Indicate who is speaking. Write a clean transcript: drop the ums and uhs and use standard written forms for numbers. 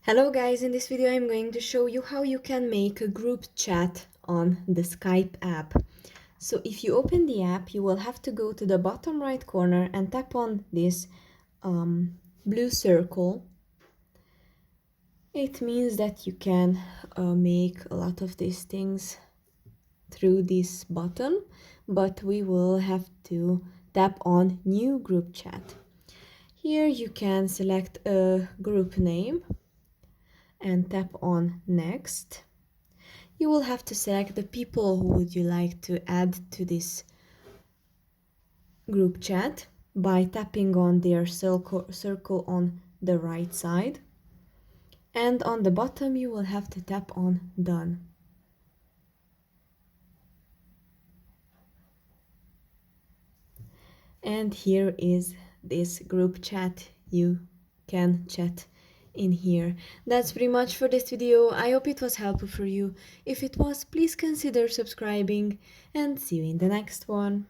Speaker 1: Hello guys, in this video I'm going to show you how you can make a group chat on the Skype app. So if you open the app, you will have to go to the bottom right corner and tap on this blue circle. It means that you can make a lot of these things through this button, but we will have to tap on new group chat. Here you can select a group name and tap on next. You will have to select the people who would you like to add to this group chat by tapping on their circle on the right side. And on the bottom you will have to tap on done. And here is this group chat. You can chat in here. That's pretty much for this video. I hope it was helpful for you. If it was, please consider subscribing and see you in the next one.